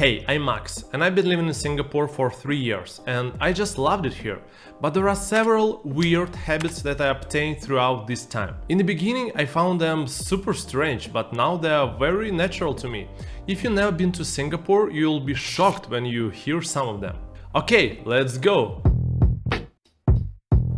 Hey, I'm Max, and I've been living in Singapore for 3 years, and I just loved it here. But there are several weird habits that I obtained throughout this time. In the beginning, I found them super strange, but now they are very natural to me. If you've never been to Singapore, you'll be shocked when you hear some of them. Okay, let's go!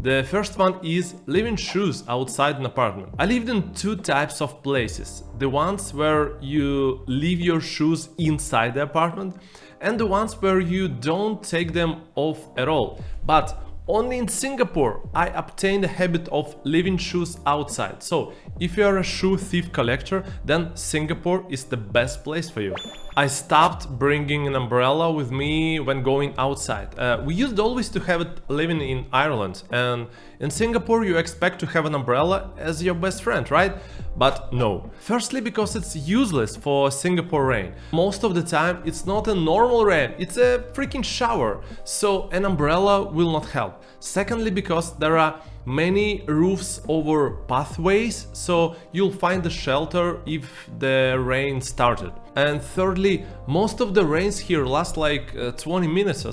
The first one is leaving shoes outside an apartment. I lived in two types of places. The ones where you leave your shoes inside the apartment and the ones where you don't take them off at all. But only in Singapore I obtained the habit of leaving shoes outside. So if you are a shoe thief collector, then Singapore is the best place for you. I stopped bringing an umbrella with me when going outside. We used always to have it living in Ireland, and in Singapore you expect to have an umbrella as your best friend, right? But no. Firstly, because it's useless for Singapore rain. Most of the time it's not a normal rain, it's a freaking shower, so an umbrella will not help. Secondly, because there are many roofs over pathways, so you'll find the shelter if the rain started. And thirdly, most of the rains here last like 20 minutes or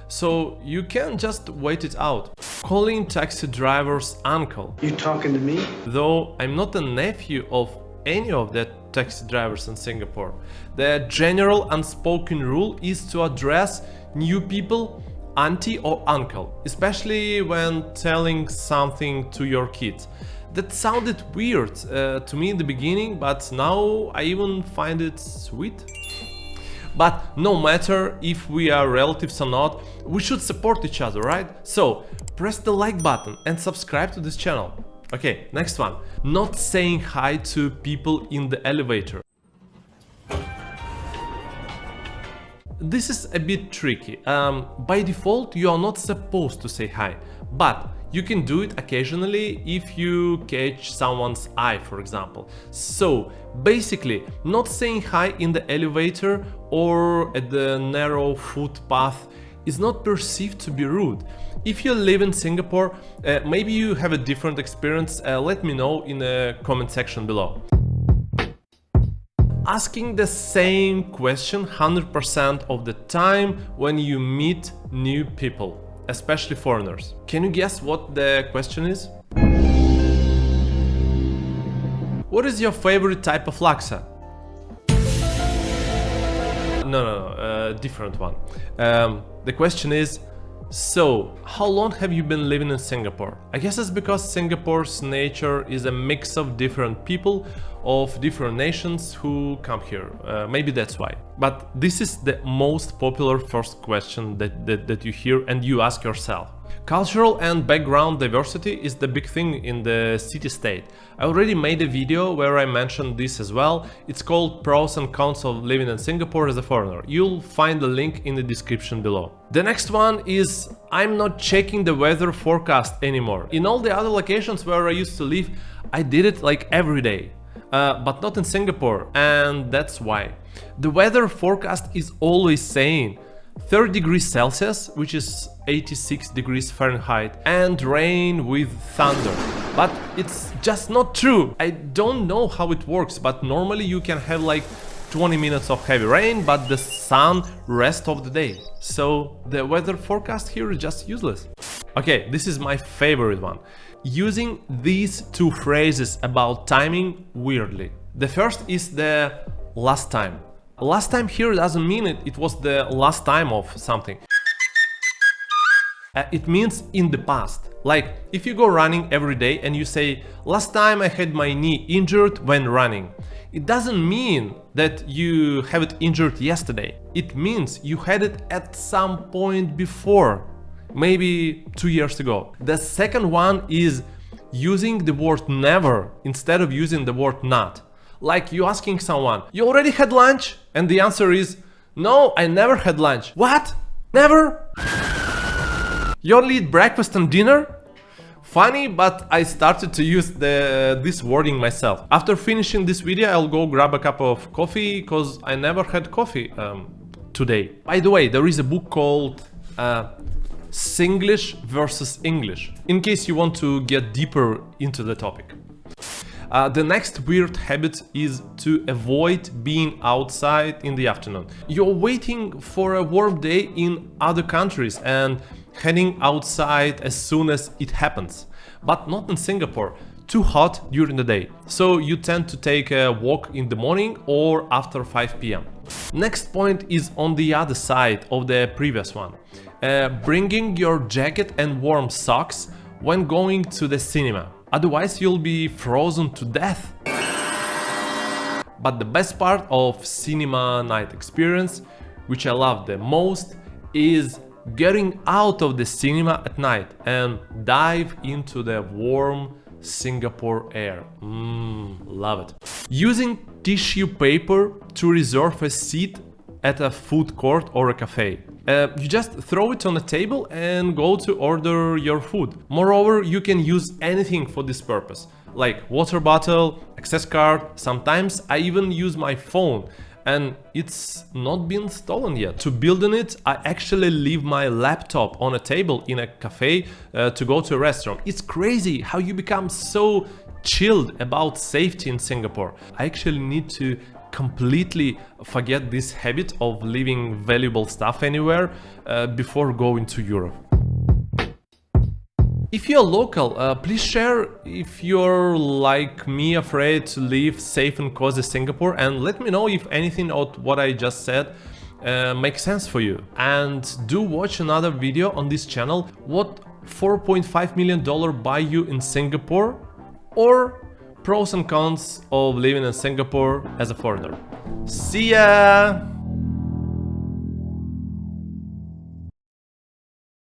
so you can just wait it out. Calling taxi drivers uncle. You talking to me? Though I'm not a nephew of any of the taxi drivers in Singapore. The general unspoken rule is to address new people auntie or uncle, especially when telling something to your kids. That sounded weird to me in the beginning, but now I even find it sweet. But no matter if we are relatives or not, we should support each other, right? So press the like button and subscribe to this channel. Okay, next one. Not saying hi to people in the elevator. This is a bit tricky. By default, you are not supposed to say hi, but you can do it occasionally if you catch someone's eye, for example. So basically, not saying hi in the elevator or at the narrow footpath is not perceived to be rude. If you live in Singapore, maybe you have a different experience, let me know in the comment section below. Asking the same question 100% of the time when you meet new people, especially foreigners. Can you guess what the question is? What is your favorite type of laksa? No, different one. The question is, so, how long have you been living in Singapore? I guess it's because Singapore's nature is a mix of different people of different nations who come here. Maybe that's why. But this is the most popular first question that you hear and you ask yourself. Cultural and background diversity is the big thing in the city-state. I already made a video where I mentioned this as well. It's called Pros and Cons of Living in Singapore as a foreigner. You'll find the link in the description below. The next one is I'm not checking the weather forecast anymore. In all the other locations where I used to live, I did it like every day. But not in Singapore, and that's why. The weather forecast is always saying 30 degrees Celsius, which is 86 degrees Fahrenheit, and rain with thunder. But it's just not true. I don't know how it works, but normally you can have like 20 minutes of heavy rain, but the sun rest of the day. So the weather forecast here is just useless. Okay, this is my favorite one. Using these two phrases about timing weirdly. The first is the last time. Last time here doesn't mean it was the last time of something. It means in the past. Like if you go running every day and you say, last time I had my knee injured when running. It doesn't mean that you have it injured yesterday. It means you had it at some point before. Maybe 2 years ago. The second one is using the word never instead of using the word not. Like you asking someone, you already had lunch? And the answer is, no, I never had lunch. What? Never? You only eat breakfast and dinner? Funny, but I started to use this wording myself. After finishing this video, I'll go grab a cup of coffee, because I never had coffee today. By the way, there is a book called Singlish versus English, in case you want to get deeper into the topic. The next weird habit is to avoid being outside in the afternoon. You're waiting for a warm day in other countries and heading outside as soon as it happens. But not in Singapore. Too hot during the day. So you tend to take a walk in the morning or after 5 p.m. Next point is on the other side of the previous one. Bringing your jacket and warm socks when going to the cinema. Otherwise you'll be frozen to death. But the best part of cinema night experience, which I love the most, is getting out of the cinema at night and dive into the warm Singapore air. Love it. Using tissue paper to reserve a seat at a food court or a cafe. You just throw it on a table and go to order your food. Moreover, you can use anything for this purpose, like water bottle, access card. Sometimes I even use my phone, and it's not been stolen yet. To build on it, I actually leave my laptop on a table in a cafe to go to a restaurant. It's crazy how you become so chilled about safety in Singapore. I actually need to completely forget this habit of leaving valuable stuff anywhere before going to Europe. If you're local, please share if you're like me, afraid to leave safe and cozy Singapore, and let me know if anything of what I just said makes sense for you. And do watch another video on this channel. What $4.5 million buy you in Singapore, or pros and cons of living in Singapore as a foreigner. See ya!